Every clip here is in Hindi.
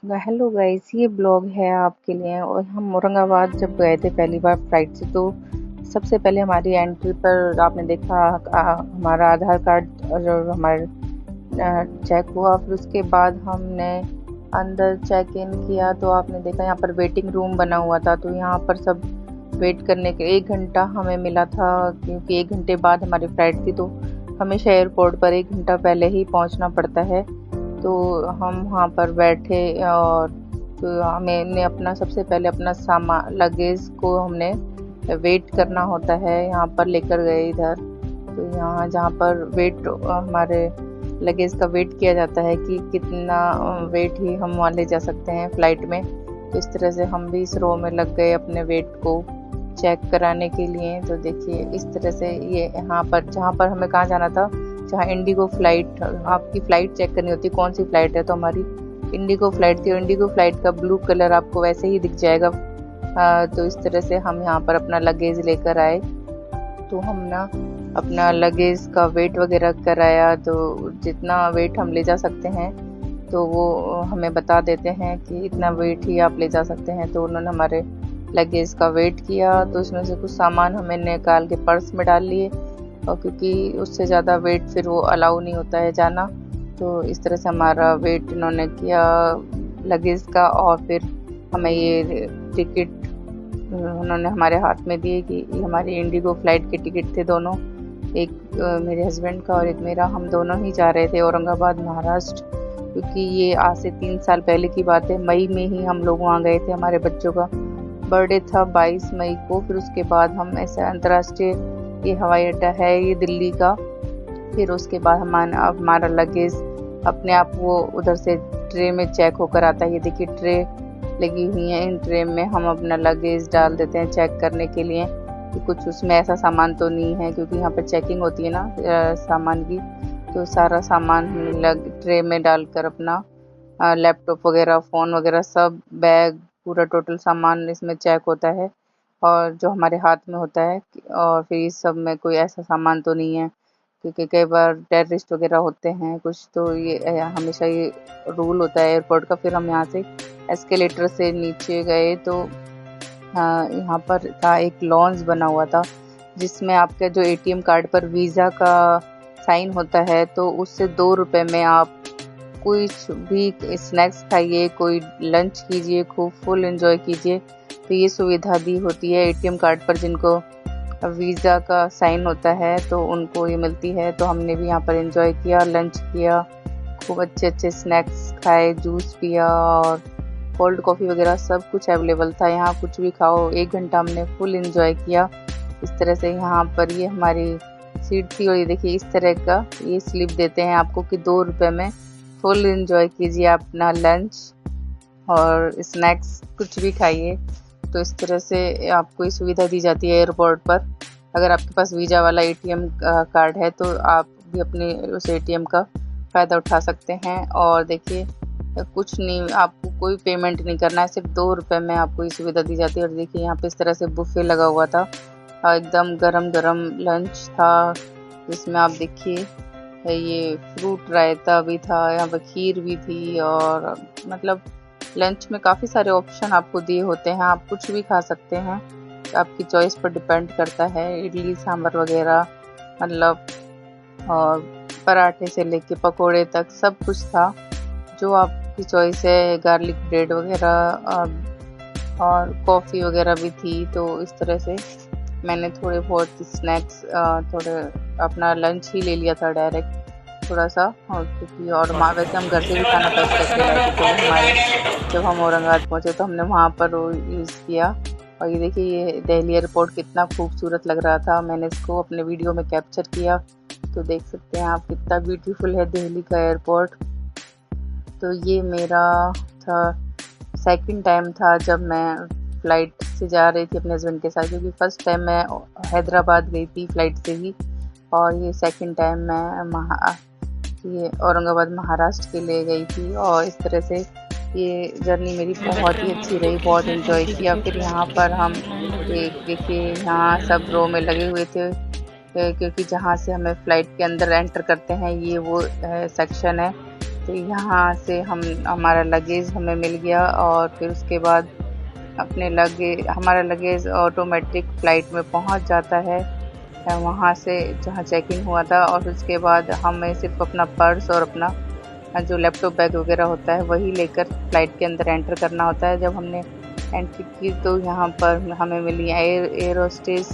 हेलो गाइस, ये ब्लॉग है आपके लिए। और हम औरंगाबाद जब गए थे पहली बार फ्लाइट से, तो सबसे पहले हमारी एंट्री पर आपने देखा हमारा आधार कार्ड जो हमारे चेक हुआ। फिर उसके बाद हमने अंदर चेक इन किया, तो आपने देखा यहाँ पर वेटिंग रूम बना हुआ था। तो यहाँ पर सब वेट करने के 1 घंटा हमें मिला था, क्योंकि 1 घंटे बाद हमारी फ्लाइट थी। तो हमेशा एयरपोर्ट पर 1 घंटा पहले ही पहुँचना पड़ता है। तो हम वहाँ पर बैठे, और तो हमने अपना सबसे पहले अपना सामान लगेज को हमने वेट करना होता है, यहाँ पर लेकर गए इधर। तो यहाँ जहाँ पर वेट हमारे लगेज का वेट किया जाता है कि कितना वेट ही हम वहाँ ले जा सकते हैं फ़्लाइट में। तो इस तरह से हम भी इस रो में लग गए अपने वेट को चेक कराने के लिए। तो देखिए इस तरह से ये यहाँ पर जहाँ पर हमें कहाँ जाना था, जहाँ इंडिगो फ़्लाइट, आपकी फ़्लाइट चेक करनी होती है कौन सी फ़्लाइट है। तो हमारी इंडिगो फ़्लाइट थी, और इंडिगो फ़्लाइट का ब्लू कलर आपको वैसे ही दिख जाएगा। तो इस तरह से हम यहाँ पर अपना लगेज लेकर आए। तो हम ना अपना लगेज का वेट वगैरह कराया, तो जितना वेट हम ले जा सकते हैं तो वो हमें बता देते हैं कि इतना वेट ही आप ले जा सकते हैं। तो उन्होंने हमारे लगेज का वेट किया, तो इसमें से कुछ सामान हमें निकाल के पर्स में डाल लिए, और क्योंकि उससे ज़्यादा वेट फिर वो अलाउ नहीं होता है जाना। तो इस तरह से हमारा वेट इन्होंने किया लगेज का, और फिर हमें ये टिकट उन्होंने हमारे हाथ में दिए कि ये हमारी इंडिगो फ़्लाइट के टिकट थे दोनों। एक मेरे हस्बैंड का और एक मेरा, हम दोनों ही जा रहे थे औरंगाबाद महाराष्ट्र, क्योंकि ये आज से 3 साल पहले की बात है। मई में ही हम लोग वहाँ गए थे, हमारे बच्चों का बर्थडे था 22 मई को। फिर उसके बाद हम ऐसे अंतर्राष्ट्रीय ये हवाई अड्डा है ये दिल्ली का। फिर उसके बाद हमारा लगेज अपने आप वो उधर से ट्रे में चेक होकर आता है। ये देखिए ट्रे लगी हुई है, इन ट्रे में हम अपना लगेज डाल देते हैं चेक करने के लिए कि कुछ उसमें ऐसा सामान तो नहीं है, क्योंकि यहाँ पर चेकिंग होती है ना सामान की। तो सारा सामान ट्रे में डालकर अपना लैपटॉप वगैरह, फ़ोन वगैरह, सब बैग पूरा टोटल सामान इसमें चेक होता है, और जो हमारे हाथ में होता है। और फिर इस सब में कोई ऐसा सामान तो नहीं है, क्योंकि कई बार टेररिस्ट वगैरह होते हैं कुछ। तो ये हमेशा ये रूल होता है एयरपोर्ट का। फिर हम यहाँ से एस्केलेटर से नीचे गए, तो यहाँ पर था एक लॉन्ज बना हुआ था, जिसमें आपका जो एटीएम कार्ड पर वीज़ा का साइन होता है, तो उससे 2 रुपये में आप कुछ भी स्नैक्स खाइए, कोई लंच कीजिए, खूब फुल एंजॉय कीजिए। तो ये सुविधा दी होती है एटीएम कार्ड पर, जिनको वीज़ा का साइन होता है तो उनको ये मिलती है। तो हमने भी यहाँ पर एंजॉय किया, लंच किया, खूब अच्छे अच्छे स्नैक्स खाए, जूस पिया, और कोल्ड कॉफ़ी वगैरह सब कुछ अवेलेबल था। यहाँ कुछ भी खाओ। 1 घंटा हमने फुल एंजॉय किया इस तरह से। यहाँ पर ये हमारी सीट थी, और ये देखिए इस तरह का ये स्लिप देते हैं आपको कि 2 रुपये में फुल एंजॉय कीजिए अपना लंच और स्नैक्स, कुछ भी खाइए। तो इस तरह से आपको ये सुविधा दी जाती है एयरपोर्ट पर। अगर आपके पास वीज़ा वाला एटीएम कार्ड है, तो आप भी अपने उस एटीएम का फ़ायदा उठा सकते हैं। और देखिए कुछ नहीं, आपको कोई पेमेंट नहीं करना है, सिर्फ 2 रुपये में आपको ये सुविधा दी जाती है। और देखिए यहाँ पे इस तरह से बुफे लगा हुआ था, एकदम गरम गरम लंच था, जिसमें आप देखिए ये फ्रूट रायता भी था, यहाँ पर खीर भी थी, और मतलब लंच में काफ़ी सारे ऑप्शन आपको दिए होते हैं, आप कुछ भी खा सकते हैं, आपकी चॉइस पर डिपेंड करता है। इडली सांभर वगैरह, मतलब और पराठे से लेके पकोड़े तक सब कुछ था, जो आपकी चॉइस है। गार्लिक ब्रेड वगैरह और कॉफ़ी वगैरह भी थी। तो इस तरह से मैंने थोड़े बहुत स्नैक्स, थोड़े अपना लंच ही ले लिया था डायरेक्ट थोड़ा सा, और क्योंकि और वैसे हम घर से भी खाना पैक करके लाए थे। तो हमारे जब हम औरंगाबाद पहुँचे तो हमने वहाँ पर वो यूज़ किया। और ये देखिए ये दिल्ली एयरपोर्ट कितना खूबसूरत लग रहा था, मैंने इसको अपने वीडियो में कैप्चर किया। तो देख सकते हैं आप कितना ब्यूटीफुल है दिल्ली का एयरपोर्ट। तो ये मेरा था सेकंड टाइम था जब मैं फ़्लाइट से जा रही थी अपने हस्बैंड के साथ, क्योंकि फ़र्स्ट टाइम मैं हैदराबाद गई थी फ़्लाइट से ही, और ये सेकंड टाइम मैं ये औरंगाबाद महाराष्ट्र के लिए गई थी। और इस तरह से ये जर्नी मेरी बहुत ही अच्छी रही, बहुत एंजॉय किया। फिर यहाँ पर हम देखिए यहाँ सब रो में लगे हुए थे, क्योंकि जहाँ से हमें फ़्लाइट के अंदर एंटर करते हैं ये वो सेक्शन है तो यहाँ से हम हमारा लगेज हमें मिल गया और फिर उसके बाद हमारा लगेज ऑटोमेटिक फ़्लाइट में पहुँच जाता है वहाँ से जहाँ चेक इन हुआ था। और उसके बाद हमें सिर्फ अपना पर्स और अपना जो लैपटॉप बैग वगैरह होता है वही लेकर फ़्लाइट के अंदर एंटर करना होता है। जब हमने एंट्री की तो यहाँ पर हमें मिली एयर होस्टेस।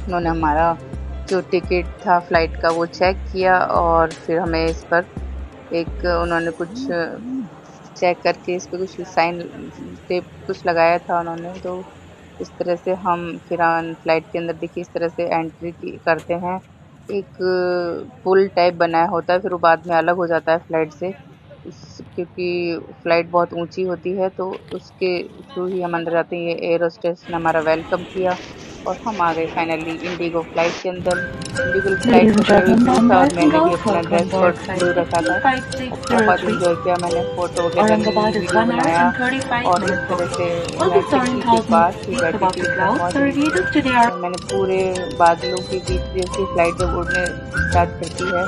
उन्होंने हमारा जो टिकट था फ़्लाइट का वो चेक किया और फिर हमें इस पर उन्होंने कुछ चेक करके इस पे कुछ साइन टेप कुछ लगाया था उन्होंने। तो इस तरह से हम फिर फ़्लाइट के अंदर देखिए इस तरह से एंट्री करते हैं। एक पुल टाइप बनाया होता है, फिर वो बाद में अलग हो जाता है फ़्लाइट से क्योंकि फ़्लाइट बहुत ऊंची होती है, तो उसके थ्रू ही हम अंदर जाते हैं। ये एयर होस्टेस ने हमारा वेलकम किया और हम आ गए फाइनली इंडिगो फ़्लाइट के अंदर। इंडिगो फ़्लाइट Ladies में and बड़ी gentlemen, भीड़ I'm था और Martin मैंने भी Gulf. अपना Welcome dress aboard code Flight blue रखा था। बहुत 62603. इंजॉय किया मैंने, फ़ोटो वगैरह ली, Aurangabad is वीडियो 1 hour बनाया and 35 और इस minutes तरह away. से मैं Almost खिड़की के 7,000 पास ही feet बैठी above थी the clouds, बहुत the he. radiators today are. तो मैंने पूरे बादलों के बीच जैसे फ़्लाइट जब उड़ने स्टार्ट करती है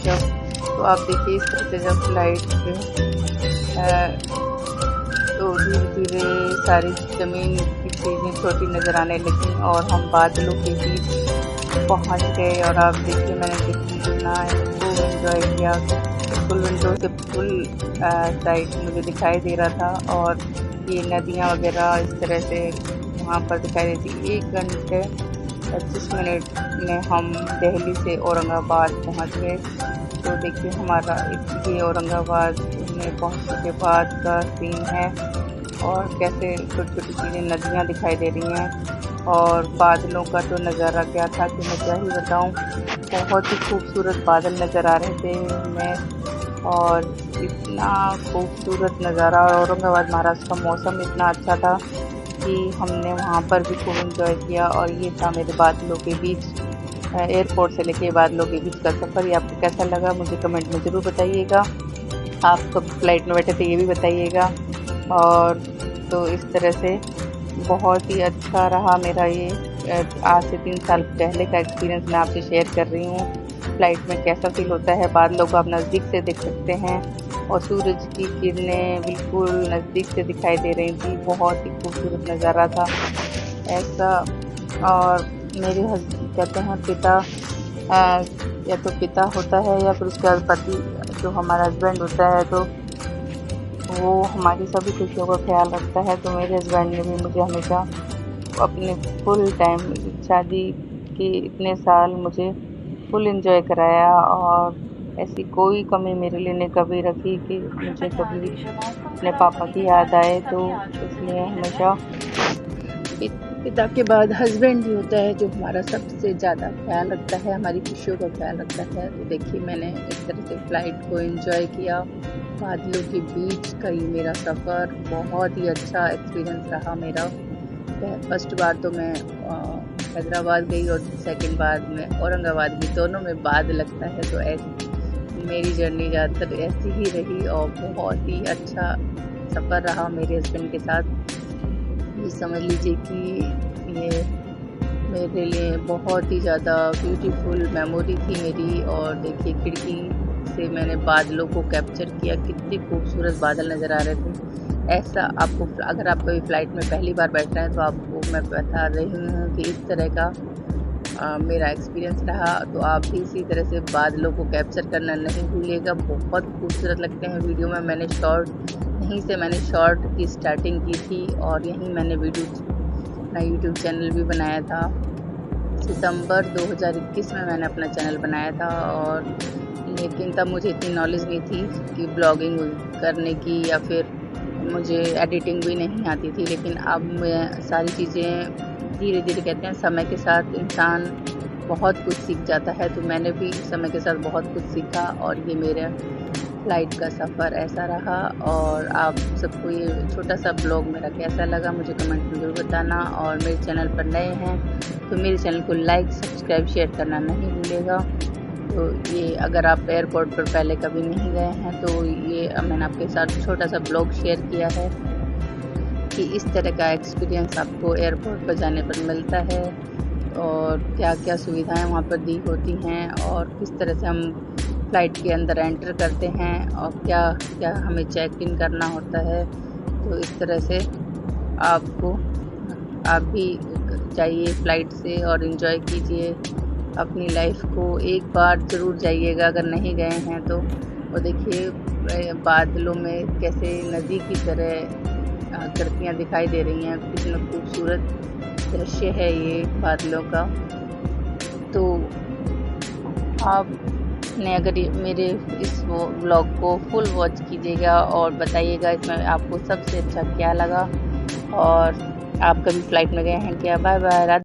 जब, तो आप देखिए इस तरह से जब फ़्लाइट तो धीरे-धीरे सारी ज़मीन की चीज़ें छोटी नज़र आने लगीं और हम बादलों के बीच पहुँच गए। और आप देखिए मैंने कितना खूब एंजॉय किया। फुल विंडो से फुल साइड मुझे दिखाई दे रहा था और ये नदियाँ वगैरह इस तरह से वहाँ पर दिखाई देती। 1 घंटे 25 मिनट में हम दिल्ली से औरंगाबाद पहुँच गए। तो देखिए हमारा ये औरंगाबाद में पहुँचने के बाद का सीन है और कैसे छोटी-छोटी चीज़ें नदियाँ दिखाई दे रही हैं और बादलों का तो नज़ारा क्या था कि मैं क्या ही बताऊँ। बहुत ही खूबसूरत बादल नज़र आ रहे थे उनमें और इतना खूबसूरत नज़ारा। और औरंगाबाद महाराष्ट्र का मौसम इतना अच्छा था कि हमने वहाँ पर भी खूब एंजॉय किया। और ये था मेरे बादलों के बीच एयरपोर्ट से लेके बादलों के बीच का सफ़र। ये आपको कैसा लगा मुझे कमेंट में ज़रूर बताइएगा। आप कब फ्लाइट में बैठे थे ये भी बताइएगा। और तो इस तरह से बहुत ही अच्छा रहा मेरा ये आज से 3 साल पहले का एक्सपीरियंस मैं आपसे शेयर कर रही हूँ। फ्लाइट में कैसा फ़ील होता है, बादलों को आप नज़दीक से देख सकते हैं और सूरज की किरणें बिल्कुल नज़दीक से दिखाई दे रही थी। बहुत ही खूबसूरत नज़ारा था ऐसा। और मेरे कहते हैं पिता या तो पिता होता है या फिर उसके बाद पति जो हमारा हस्बैंड होता है, तो वो हमारी सभी खुशियों का ख्याल रखता है। तो मेरे हस्बैंड ने भी मुझे हमेशा अपने फुल टाइम शादी के इतने साल मुझे फुल एंजॉय कराया और ऐसी कोई कमी मेरे लिए नहीं कभी रखी कि मुझे कभी भी अपने पापा की याद आए। तो इसलिए हमेशा पिता के बाद हस्बैंड ही होता है जो हमारा सबसे ज़्यादा ख्याल रखता है, हमारी खुशियों का ख्याल रखता है। तो देखिए मैंने इस तरह से फ़्लाइट को एंजॉय किया, बादलों के बीच का ये मेरा सफ़र बहुत ही अच्छा एक्सपीरियंस रहा मेरा। फर्स्ट बार तो मैं हैदराबाद गई और सेकंड बार मैं औरंगाबाद गई, दोनों में बाद लगता है। तो ऐसी मेरी जर्नी ज़्यादातर ऐसी ही रही और बहुत ही अच्छा सफ़र रहा मेरे हस्बैंड के साथ। ये समझ लीजिए कि ये मेरे लिए बहुत ही ज़्यादा ब्यूटीफुल मेमोरी थी मेरी। और देखिए खिड़की से मैंने बादलों को कैप्चर किया, कितने खूबसूरत बादल नज़र आ रहे थे। ऐसा आपको अगर आप कभी फ़्लाइट में पहली बार बैठ रहे हैं तो आपको मैं बता रही हूँ कि इस तरह का मेरा एक्सपीरियंस रहा। तो आप भी इसी तरह से बादलों को कैप्चर करना नहीं भूलिएगा, बहुत खूबसूरत लगते हैं वीडियो में। यहीं से मैंने शॉर्ट की स्टार्टिंग की थी और यहीं मैंने अपना यूट्यूब चैनल भी बनाया था। सितंबर 2021 में मैंने अपना चैनल बनाया था और लेकिन तब मुझे इतनी नॉलेज नहीं थी कि ब्लॉगिंग करने की या फिर मुझे एडिटिंग भी नहीं आती थी। लेकिन अब मैं सारी चीज़ें धीरे धीरे कहते हैं समय के साथ इंसान बहुत कुछ सीख जाता है। तो मैंने भी समय के साथ बहुत कुछ सीखा और ये मेरा फ़्लाइट का सफ़र ऐसा रहा। और आप सबको ये छोटा सा ब्लॉग मेरा कैसा लगा मुझे कमेंट में ज़रूर बताना। और मेरे चैनल पर नए हैं तो मेरे चैनल को लाइक सब्सक्राइब शेयर करना नहीं भूलिएगा। तो ये अगर आप एयरपोर्ट पर पहले कभी नहीं गए हैं तो ये मैंने आपके साथ छोटा सा ब्लॉग शेयर किया है कि इस तरह का एक्सपीरियंस आपको एयरपोर्ट पर जाने पर मिलता है और क्या क्या सुविधाएं वहाँ पर दी होती हैं और किस तरह से हम फ़्लाइट के अंदर एंटर करते हैं और क्या क्या हमें चेक इन करना होता है। तो इस तरह से आपको आप भी जाइए फ़्लाइट से और एंजॉय कीजिए अपनी लाइफ को। एक बार ज़रूर जाइएगा अगर नहीं गए हैं तो। और देखिए बादलों में कैसे नदी की तरह आकृतियाँ दिखाई दे रही हैं, कितना खूबसूरत दृश्य है ये बादलों का। तो आपने अगर मेरे इस व्लॉग को फुल वॉच कीजिएगा और बताइएगा इसमें आपको सबसे अच्छा क्या लगा, और आप कभी फ़्लाइट में गए हैं क्या। Bye bye.